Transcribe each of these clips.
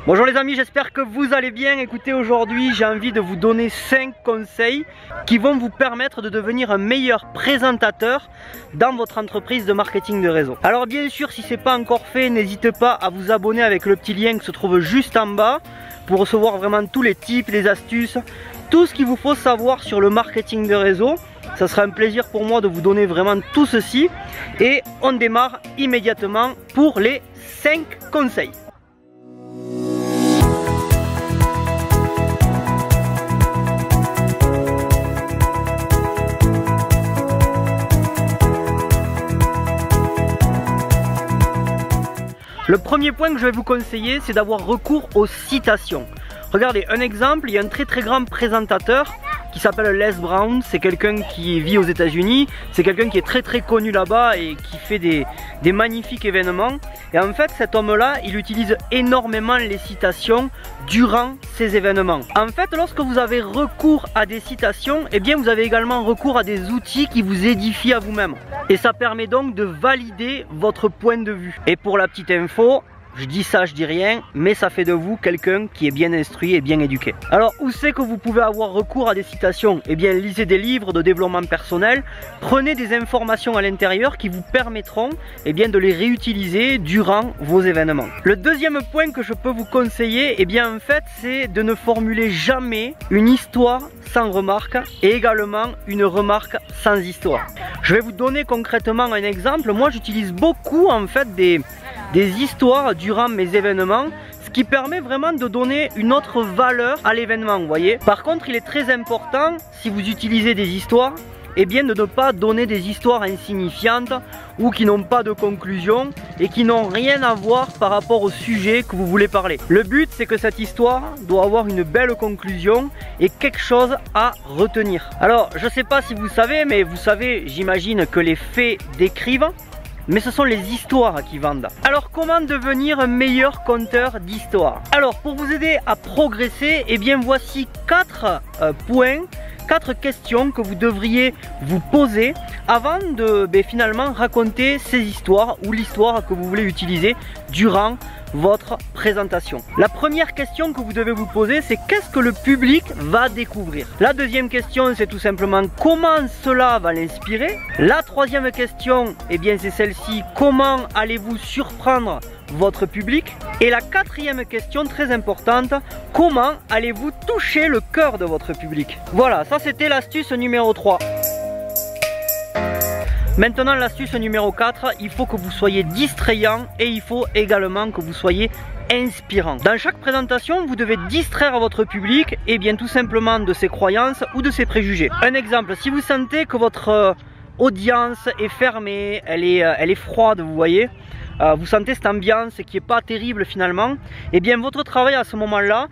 Bonjour les amis, j'espère que vous allez bien. Écoutez, aujourd'hui j'ai envie de vous donner 5 conseils qui vont vous permettre de devenir un meilleur présentateur dans votre entreprise de marketing de réseau. Alors bien sûr, si ce n'est pas encore fait, n'hésitez pas à vous abonner avec le petit lien qui se trouve juste en bas pour recevoir vraiment tous les tips, les astuces, tout ce qu'il vous faut savoir sur le marketing de réseau. Ça sera un plaisir pour moi de vous donner vraiment tout ceci. Et on démarre immédiatement pour les 5 conseils. Le premier point que je vais vous conseiller, c'est d'avoir recours aux citations. Regardez, un exemple, il y a un très grand présentateur qui s'appelle Les Brown. C'est quelqu'un qui vit aux États-Unis, c'est quelqu'un qui est très connu là-bas et qui fait des magnifiques événements. Et en fait, cet homme-là, il utilise énormément les citations durant ces événements. En fait, lorsque vous avez recours à des citations, eh bien vous avez également recours à des outils qui vous édifient à vous-même. Et ça permet donc de valider votre point de vue. Et pour la petite info, je dis ça, je dis rien, mais ça fait de vous quelqu'un qui est bien instruit et bien éduqué. Alors, où c'est que vous pouvez avoir recours à des citations? Eh bien, lisez des livres de développement personnel, prenez des informations à l'intérieur qui vous permettront de les réutiliser durant vos événements. Le deuxième point que je peux vous conseiller, eh bien, en fait, c'est de ne formuler jamais une histoire sans remarque et également une remarque sans histoire. Je vais vous donner concrètement un exemple. Moi, j'utilise beaucoup, en fait, des histoires durant mes événements, ce qui permet vraiment de donner une autre valeur à l'événement, vous voyez. Par contre, il est très important, si vous utilisez des histoires, de ne pas donner des histoires insignifiantes ou qui n'ont pas de conclusion et qui n'ont rien à voir par rapport au sujet que vous voulez parler. Le but, c'est que cette histoire doit avoir une belle conclusion et quelque chose à retenir. Alors, je ne sais pas si vous savez, mais vous savez, j'imagine que les faits décrivent, mais ce sont les histoires qui vendent. Alors comment devenir un meilleur conteur d'histoires? Alors pour vous aider à progresser, voici 4 points, 4 questions que vous devriez vous poser avant de finalement raconter ces histoires ou l'histoire que vous voulez utiliser durant votre présentation. La première question que vous devez vous poser, c'est qu'est-ce que le public va découvrir? La deuxième question, c'est tout simplement comment cela va l'inspirer. La troisième question, c'est celle-ci, comment allez-vous surprendre votre public? Et la quatrième question, très importante, comment allez-vous toucher le cœur de votre public? Voilà, ça c'était l'astuce numéro 3. Maintenant, l'astuce numéro 4, il faut que vous soyez distrayant et il faut également que vous soyez inspirant. Dans chaque présentation, vous devez distraire votre public tout simplement de ses croyances ou de ses préjugés. Un exemple, si vous sentez que votre audience est fermée, elle est froide, vous voyez, vous sentez cette ambiance qui n'est pas terrible finalement, votre travail à ce moment-là,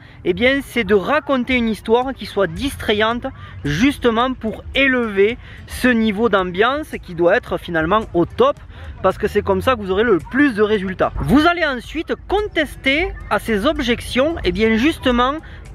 c'est de raconter une histoire qui soit distrayante justement pour élever ce niveau d'ambiance qui doit être finalement au top, parce que c'est comme ça que vous aurez le plus de résultats. Vous allez ensuite contester à ces objections justement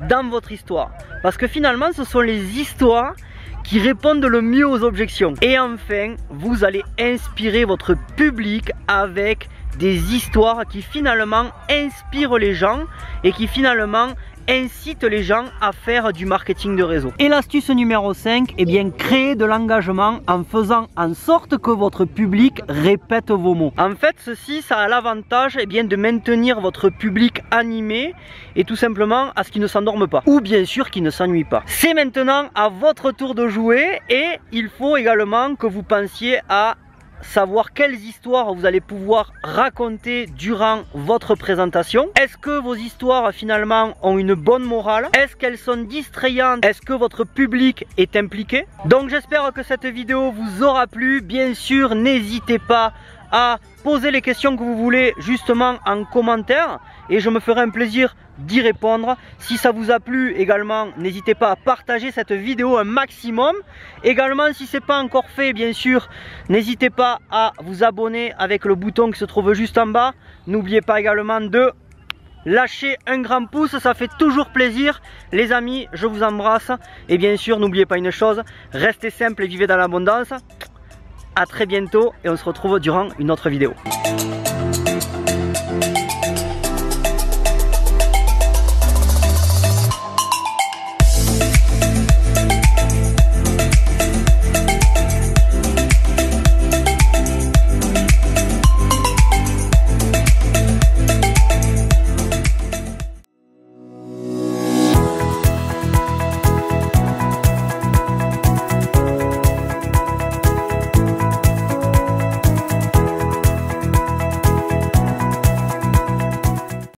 dans votre histoire, parce que finalement ce sont les histoires qui répondent le mieux aux objections. Et enfin, vous allez inspirer votre public avec des histoires qui finalement inspirent les gens et qui finalement incitent les gens à faire du marketing de réseau. Et l'astuce numéro 5, créer de l'engagement en faisant en sorte que votre public répète vos mots. En fait, ceci, ça a l'avantage de maintenir votre public animé et tout simplement à ce qu'il ne s'endorme pas. Ou bien sûr qu'il ne s'ennuie pas. C'est maintenant à votre tour de jouer et il faut également que vous pensiez à savoir quelles histoires vous allez pouvoir raconter durant votre présentation. Est-ce que vos histoires finalement ont une bonne morale? Est-ce qu'elles sont distrayantes? Est-ce que votre public est impliqué? Donc j'espère que cette vidéo vous aura plu. Bien sûr, n'hésitez pas à poser les questions que vous voulez justement en commentaire et je me ferai un plaisir d'y répondre. Si ça vous a plu également, n'hésitez pas à partager cette vidéo un maximum. Également, si ce n'est pas encore fait, bien sûr, n'hésitez pas à vous abonner avec le bouton qui se trouve juste en bas. N'oubliez pas également de lâcher un grand pouce, ça fait toujours plaisir. Les amis, je vous embrasse. Et bien sûr, n'oubliez pas une chose, restez simple et vivez dans l'abondance. À très bientôt et on se retrouve durant une autre vidéo.